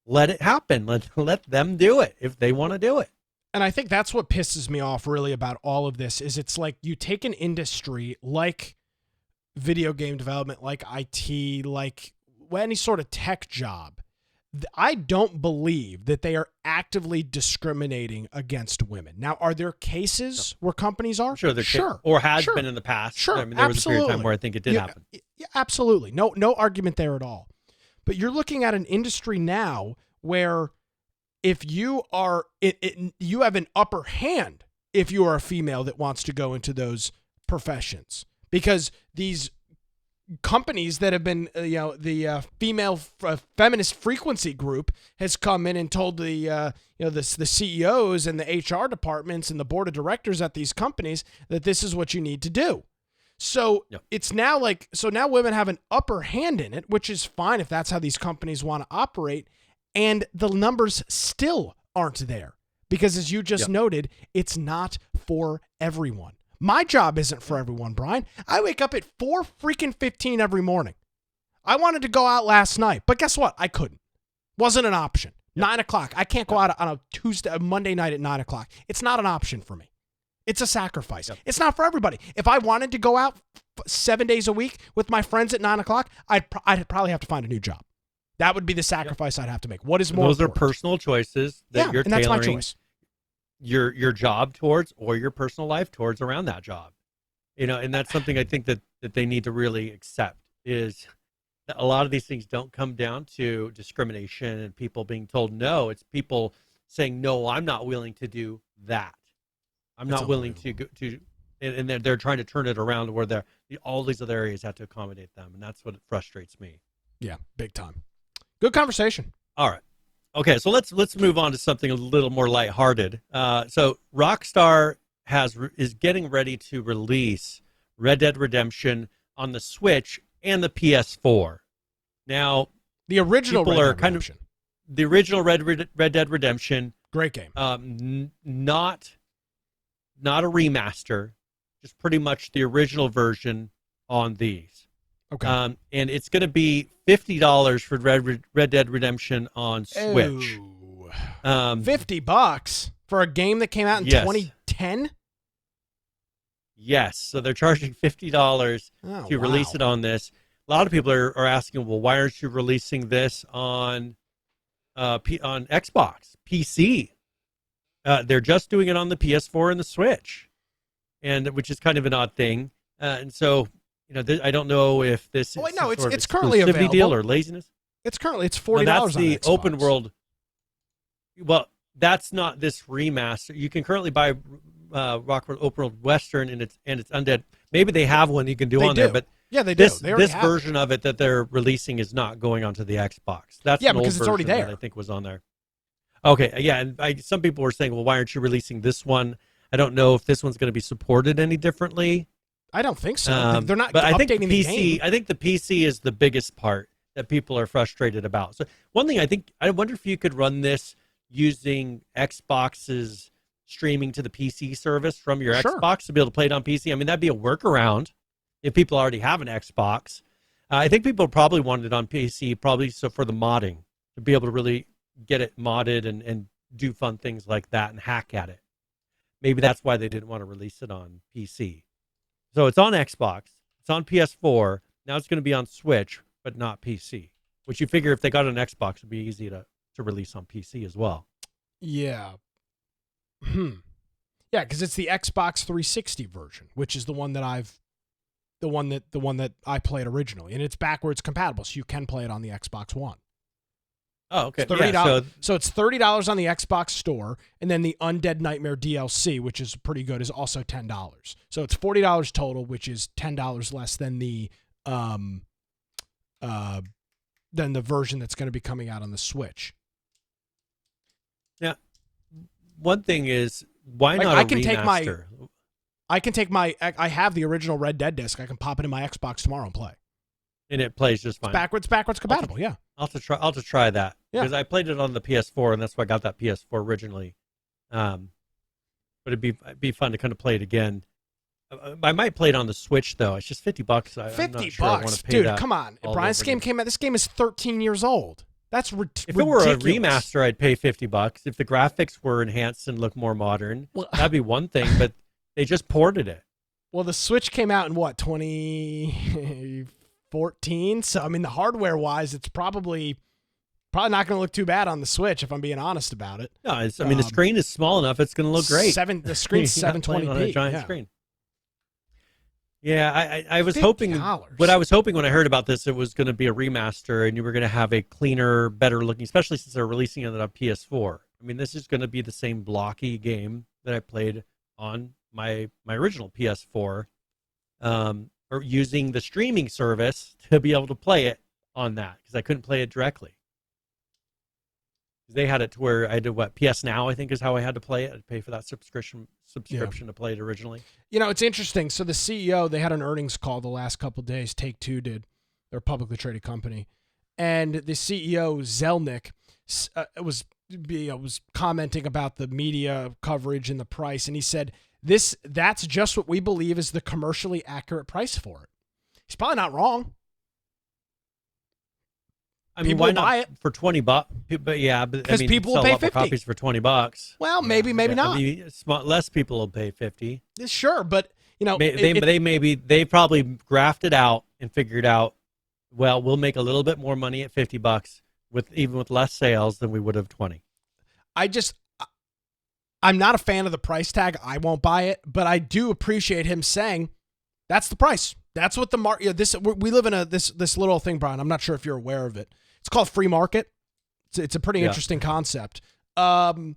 Let it happen. Let them do it if they want to do it. And I think that's what pisses me off really about all of this is it's like you take an industry like video game development, like IT, like any sort of tech job. I don't believe that they are actively discriminating against women. Now, are there cases where companies are? Sure. Or has been in the past. Sure, I mean, there was a period of time where I think it did happen. Yeah, absolutely. No argument there at all. But you're looking at an industry now where if you are, you have an upper hand if you are a female that wants to go into those professions because these companies that have been, the female feminist frequency group has come in and told the CEOs and the HR departments and the board of directors at these companies that this is what you need to do. So it's now now women have an upper hand in it, which is fine if that's how these companies want to operate. And the numbers still aren't there because as you just noted, it's not for everyone. My job isn't for everyone, Brian. I wake up at 4:15 every morning. I wanted to go out last night, but guess what? I couldn't. Wasn't an option. 9 o'clock. I can't go out on a Monday night at 9 o'clock. It's not an option for me. It's a sacrifice. It's not for everybody. If I wanted to go out 7 days a week with my friends at 9 o'clock, I'd probably have to find a new job. That would be the sacrifice I'd have to make. What is more Those important? are personal choices that you're and that's my tailoring choice. your job towards or your personal life towards around that job. And that's something I think that they need to really accept is a lot of these things don't come down to discrimination and people being told no. It's people saying, no, I'm not willing to do that. I'm not willing to go to, and they're trying to turn it around where all these other areas have to accommodate them. And that's what frustrates me. Yeah, big time. Good conversation. All right. Okay, so let's move on to something a little more lighthearted. So Rockstar is getting ready to release Red Dead Redemption on the Switch and the PS4. Now, the original people Red are Dead kind Redemption. of the original Red Dead Redemption. Great game. Not a remaster, just pretty much the original version on these. Okay. And it's going to be $50 for Red Dead Redemption on Switch. Ooh. $50 for a game that came out in 2010? Yes. So they're charging $50 to release it on this. A lot of people are asking, well, why aren't you releasing this on Xbox, PC? They're just doing it on the PS4 and the Switch, and which is kind of an odd thing. And so, I don't know if this is it's currently available. Deal or laziness. It's $40. That's the on Xbox. open world. Well, that's not this remaster. You can currently buy Rockford Open World Western, and it's undead. Maybe they have one you can do there, but yeah, they do. This version of it that they're releasing is not going onto the Xbox. That's an because old it's already version there. I think was on there. Okay, yeah, and some people were saying, well, why aren't you releasing this one? I don't know if this one's going to be supported any differently. I don't think so. They're not but updating I think the game. I think the PC is the biggest part that people are frustrated about. So one thing I wonder if you could run this using Xbox's streaming to the PC service from your Xbox to be able to play it on PC. I mean, that'd be a workaround if people already have an Xbox. I think people probably want it on PC, probably so for the modding, to be able to really get it modded and do fun things like that and hack at it. Maybe that's why they didn't want to release it on PC. So it's on Xbox, it's on PS4, now it's going to be on Switch, but not PC. Which you figure if they got an Xbox, it'd be easy to release on PC as well. Yeah. Yeah, because it's the Xbox 360 version, which is the one that I played originally, and it's backwards compatible, so you can play it on the Xbox One. Oh, okay. It's $30. So it's $30 on the Xbox store, and then the Undead Nightmare DLC, which is pretty good, is also $10. So it's $40 total, which is $10 less than the version that's going to be coming out on the Switch. Now, one thing is, why not a remaster? I have the original Red Dead disc. I can pop it in my Xbox tomorrow and play. And it plays just fine. It's backwards compatible, yeah. I'll have to try that. Yeah. Because I played it on the PS4, and that's why I got that PS4 originally. But it'd be fun to kind of play it again. I might play it on the Switch, though. It's just $50. I'm not sure I want to pay dude, that come on. Brian, this game again. came out. This game is 13 years old. That's ridiculous. If it were a remaster, I'd pay $50. If the graphics were enhanced and looked more modern, that'd be one thing. But they just ported it. Well, the Switch came out in what, 2014? So I mean, the hardware-wise, it's probably not going to look too bad on the Switch, if I'm being honest about it. No, the screen is small enough; it's going to look great. The screen's 720p on a giant screen. Yeah, I was $50. hoping. What I was hoping when I heard about this, it was going to be a remaster, and you were going to have a cleaner, better looking, especially since they're releasing it on PS4. I mean, this is going to be the same blocky game that I played on my original PS4, or using the streaming service to be able to play it on that, because I couldn't play it directly. They had it to where I did PS Now, I think, is how I had to play it. I'd pay for that subscription to play it originally. It's interesting. So the CEO, they had an earnings call the last couple of days. Take-Two did. They're a publicly traded company, and the CEO Zelnick was commenting about the media coverage and the price, and he said that's just what we believe is the commercially accurate price for it. He's probably not wrong. I mean, people why not buy it for $20? But yeah, because people will pay 50 copies for $20. Well, maybe not. I mean, less people will pay 50. Sure, but they probably grafted out and figured out, well, we'll make a little bit more money at $50 even with less sales than we would have 20. I'm not a fan of the price tag. I won't buy it, but I do appreciate him saying that's the price. That's what the we live in this little thing, Brian. I'm not sure if you're aware of it. It's called free market. It's a pretty interesting concept. And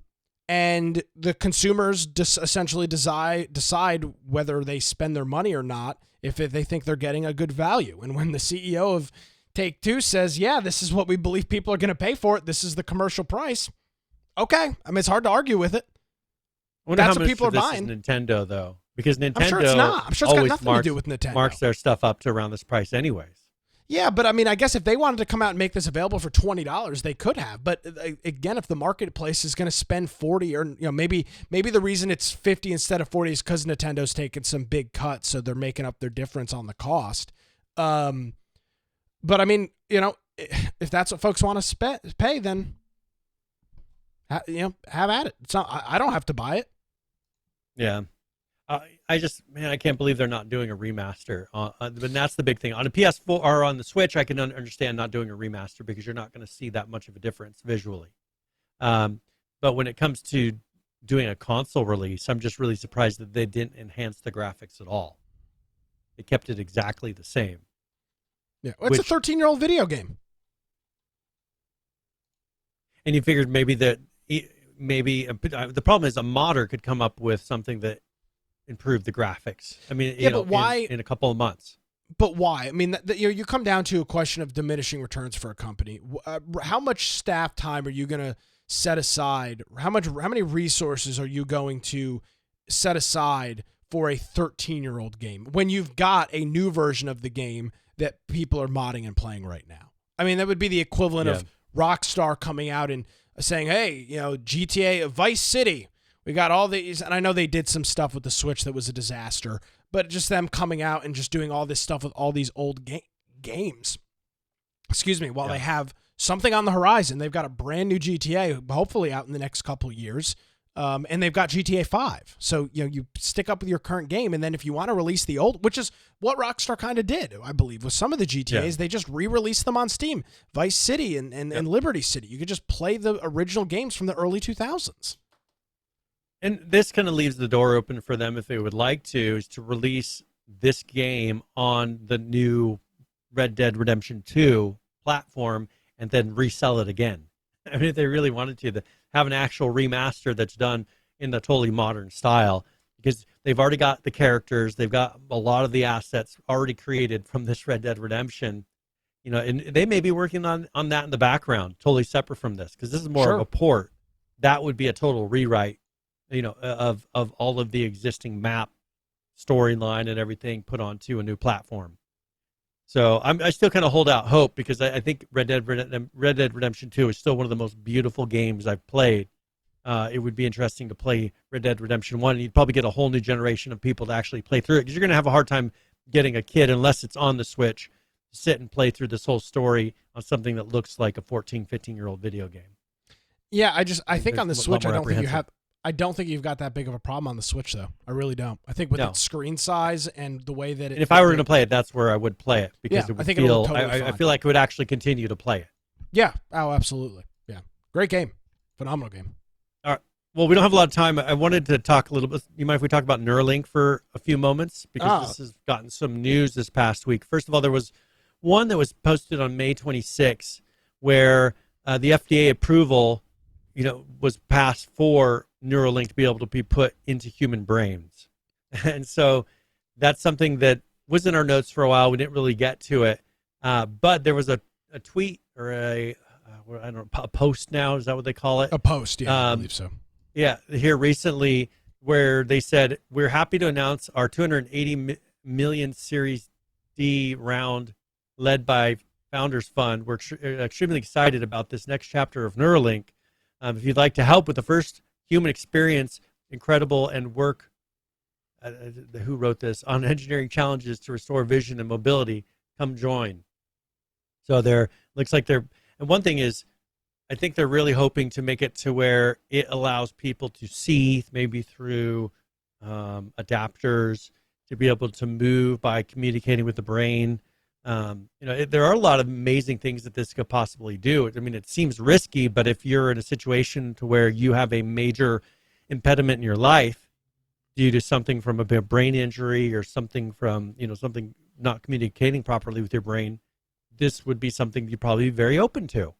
the consumers essentially decide whether they spend their money or not if they think they're getting a good value. And when the CEO of Take-Two says, yeah, this is what we believe people are going to pay for it, this is the commercial price, okay. I mean, it's hard to argue with it. I wonder That's how what much people are of this buying. is Nintendo, though, because Nintendo I'm sure it's not. I'm sure it's got always nothing to do with Nintendo. marks their stuff up to around this price anyways. Yeah, but I mean, I guess if they wanted to come out and make this available for $20, they could have. But again, if the marketplace is going to spend 40, or maybe the reason it's 50 instead of 40 is because Nintendo's taken some big cuts, so they're making up their difference on the cost. But I mean, if that's what folks want to pay, then have at it. It's not. I don't have to buy it. Yeah. I can't believe they're not doing a remaster. But that's the big thing. On a PS4 or on the Switch, I can understand not doing a remaster because you're not going to see that much of a difference visually. But when it comes to doing a console release, I'm just really surprised that they didn't enhance the graphics at all. They kept it exactly the same. Yeah, well, it's a 13-year-old video game. And you figured maybe the problem is a modder could come up with something that improve the graphics. I mean, but why in a couple of months? But why? I mean, you come down to a question of diminishing returns for a company. How much staff time are you going to set aside? How many resources are you going to set aside for a 13-year-old game when you've got a new version of the game that people are modding and playing right now? I mean, that would be the equivalent of Rockstar coming out and saying, "Hey, GTA Vice City. We got all these," and I know they did some stuff with the Switch that was a disaster, but just them coming out and just doing all this stuff with all these old games. While they have something on the horizon. They've got a brand new GTA, hopefully out in the next couple of years, and they've got GTA 5. So, you stick up with your current game, and then if you want to release the old, which is what Rockstar kind of did, I believe, with some of the GTAs, they just re-released them on Steam. Vice City and Liberty City. You could just play the original games from the early 2000s. And this kind of leaves the door open for them, if they would like to, is to release this game on the new Red Dead Redemption 2 platform and then resell it again. I mean, if they really wanted to have an actual remaster that's done in the totally modern style, because they've already got the characters, they've got a lot of the assets already created from this Red Dead Redemption, and they may be working on that in the background, totally separate from this, because this is more of a port. That would be a total rewrite, of all of the existing map storyline and everything put onto a new platform. So I still kind of hold out hope, because I think Red Dead Redemption 2 is still one of the most beautiful games I've played. It would be interesting to play Red Dead Redemption 1, and you'd probably get a whole new generation of people to actually play through it, because you're going to have a hard time getting a kid, unless it's on the Switch, to sit and play through this whole story on something that looks like a 14, 15-year-old video game. Yeah, I think on the Switch, I don't think you've got that big of a problem on the Switch, though. I really don't. I think with its screen size and the way that and if I were going to play it, that's where I would play it, because it would I feel like it would actually continue to play it. Yeah. Oh, absolutely. Yeah. Great game. Phenomenal game. All right. Well, we don't have a lot of time. I wanted to talk a little bit. You mind if we talk about Neralink for a few moments? Because this has gotten some news this past week. First of all, there was one that was posted on May 26th where the FDA approval, was passed for Neralink to be able to be put into human brains. And so that's something that was in our notes for a while. We didn't really get to it. But there was a tweet or a post now. Is that what they call it? A post, yeah, I believe so. Yeah, here recently where they said, "We're happy to announce our 280 million Series D round led by Founders Fund. We're extremely excited about this next chapter of Neralink. If you'd like to help with the first human experience, incredible, and work," who wrote this, "on engineering challenges to restore vision and mobility, come join." So looks like and one thing is, I think they're really hoping to make it to where it allows people to see, maybe through adapters, to be able to move by communicating with the brain. There are a lot of amazing things that this could possibly do. I mean, it seems risky, but if you're in a situation to where you have a major impediment in your life due to something from a brain injury or something from, something not communicating properly with your brain, this would be something you'd probably be very open to.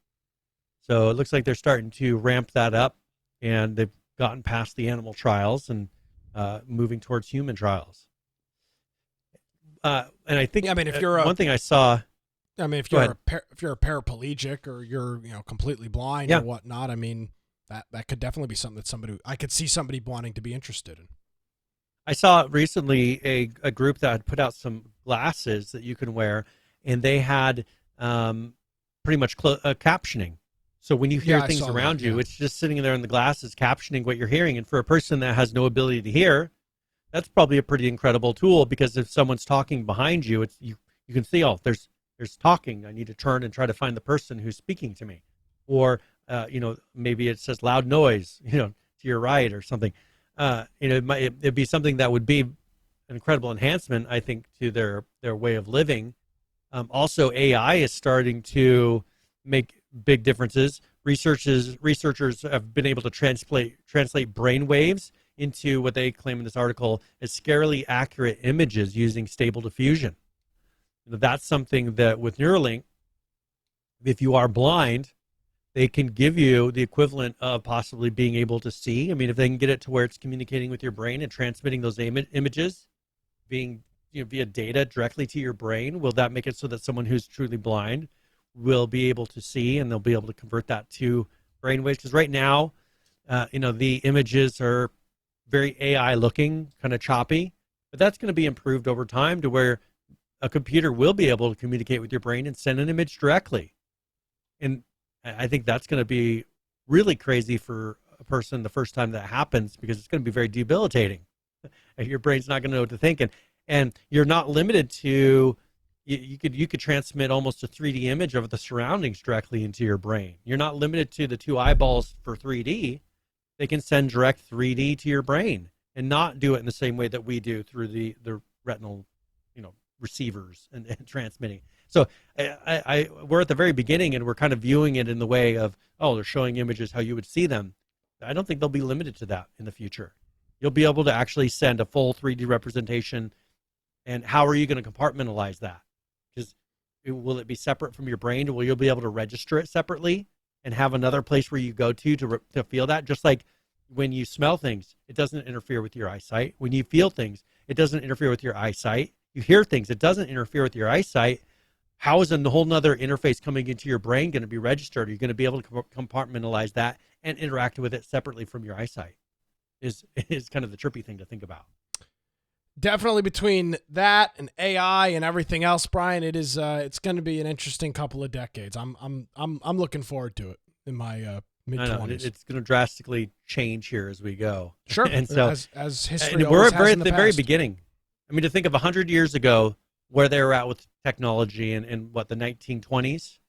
So it looks like they're starting to ramp that up, and they've gotten past the animal trials and moving towards human trials. And I think, Yeah, I mean, if you're one thing I saw, I mean, if you're a paraplegic or you're completely blind or whatnot, I mean, that could definitely be something that I could see somebody wanting to be interested in. I saw recently a group that had put out some glasses that you can wear, and they had pretty much captioning. So when you hear things around you, it's just sitting there in the glasses captioning what you're hearing. And for a person that has no ability to hear, that's probably a pretty incredible tool, because if someone's talking behind you, you can see, oh, there's talking. I need to turn and try to find the person who's speaking to me. Or, maybe it says loud noise, to your right or something. It'd be something that would be an incredible enhancement, I think, to their way of living. Also, AI is starting to make big differences. Researchers have been able to translate brain waves into what they claim in this article as scarily accurate images using stable diffusion. That's something that with Neralink, if you are blind, they can give you the equivalent of possibly being able to see. I mean, if they can get it to where it's communicating with your brain and transmitting those images, being via data directly to your brain, will that make it so that someone who's truly blind will be able to see, and they'll be able to convert that to brainwaves? Because right now, the images are very AI looking, kind of choppy, but that's going to be improved over time to where a computer will be able to communicate with your brain and send an image directly. And I think that's going to be really crazy for a person the first time that happens, because it's going to be very debilitating. Your brain's not going to know what to think, and you're not limited to. You could transmit almost a 3D image of the surroundings directly into your brain. You're not limited to the two eyeballs for 3D. They can send direct 3D to your brain and not do it in the same way that we do through the retinal, receivers and transmitting. So we're at the very beginning, and we're kind of viewing it in the way of, oh, they're showing images how you would see them. I don't think they'll be limited to that in the future. You'll be able to actually send a full 3D representation. And how are you going to compartmentalize that? Because will it be separate from your brain? Will you be able to register it separately and have another place where you go to feel that? Just like when you smell things, it doesn't interfere with your eyesight. When you feel things, it doesn't interfere with your eyesight. You hear things, it doesn't interfere with your eyesight. How is a whole nother interface coming into your brain going to be registered? Are you going to be able to compartmentalize that and interact with it separately from your eyesight? Is kind of the trippy thing to think about. Definitely between that and AI and everything else, Brian, it's going to be an interesting couple of decades. I'm looking forward to it in my mid-20s. It's going to drastically change here as we go. Sure. And so as history we're always has in at the the very past. beginning. I mean, to think of 100 years ago where they were at with technology and what, the 1920s?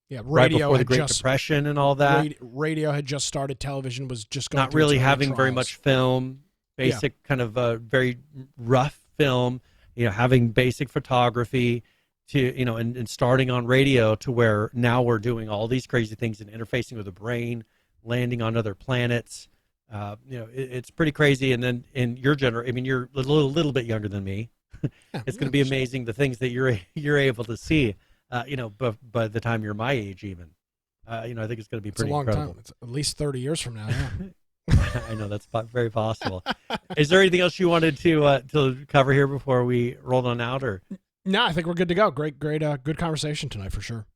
Yeah, right radio before the had Great Depression and all that. Radio had just started. Television was just going not through really its early having very trials. much film, basic kind of very rough film, having basic photography to, and starting on radio to where now we're doing all these crazy things and interfacing with the brain, landing on other planets. It's pretty crazy. And then in your generation, I mean, you're a little bit younger than me. It's going to be amazing the things that you're able to see. But by the time you're my age, even, I think it's going to be pretty incredible. It's a long time. It's at least 30 years from now. Yeah. I know that's very possible. Is there anything else you wanted to cover here before we rolled on out, or? No, I think we're good to go. Great, good conversation tonight for sure.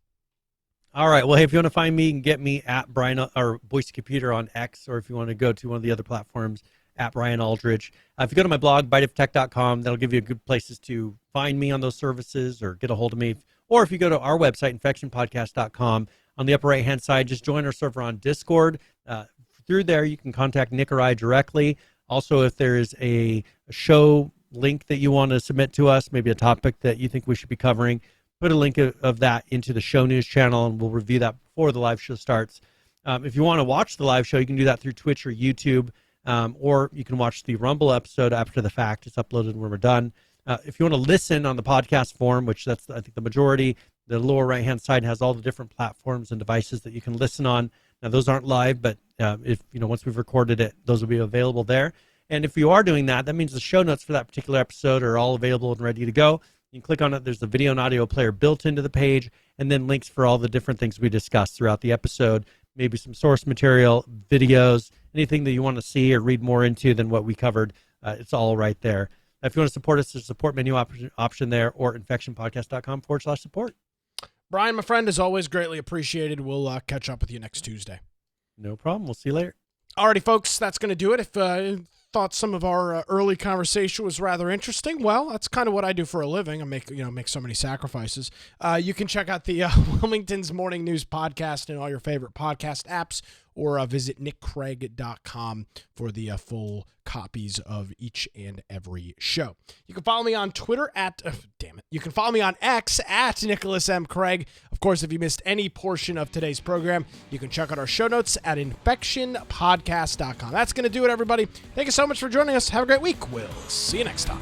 All right. Well, hey, if you want to find me, you can get me at Brian or Boise Computer on X, or if you want to go to one of the other platforms, at Brian Aldridge. If you go to my blog, biteoftech.com, that'll give you good places to find me on those services or get a hold of me. Or if you go to our website, infectionpodcast.com, on the upper right-hand side, just join our server on Discord. Through there, you can contact Nick or I directly. Also, if there is a show link that you want to submit to us, maybe a topic that you think we should be covering, put a link of that into the show news channel, and we'll review that before the live show starts. If you want to watch the live show, you can do that through Twitch or YouTube, or you can watch the Rumble episode after the fact. It's uploaded when we're done. If you want to listen on the podcast form, which that's, I think, the majority, the lower right-hand side has all the different platforms and devices that you can listen on. Now, those aren't live, but if once we've recorded it, those will be available there. And if you are doing that, that means the show notes for that particular episode are all available and ready to go. You can click on it. There's a video and audio player built into the page, and then links for all the different things we discussed throughout the episode, maybe some source material, videos, anything that you want to see or read more into than what we covered. It's all right there. If you want to support us, there's a support menu option there, or infectionpodcast.com/support. Brian, my friend, as always, greatly appreciated. We'll catch up with you next Tuesday. No problem. We'll see you later. Alrighty, folks, that's going to do it. If thought some of our early conversation was rather interesting, well, that's kind of what I do for a living. I make so many sacrifices. You can check out the Wilmington's Morning News podcast in all your favorite podcast apps, or visit nickcraig.com for the full copies of each and every show. You can follow me on Twitter You can follow me on X at Nicholas M. Craig. Of course, if you missed any portion of today's program, you can check out our show notes at infectionpodcast.com. That's going to do it, everybody. Thank you so much for joining us. Have a great week. We'll see you next time.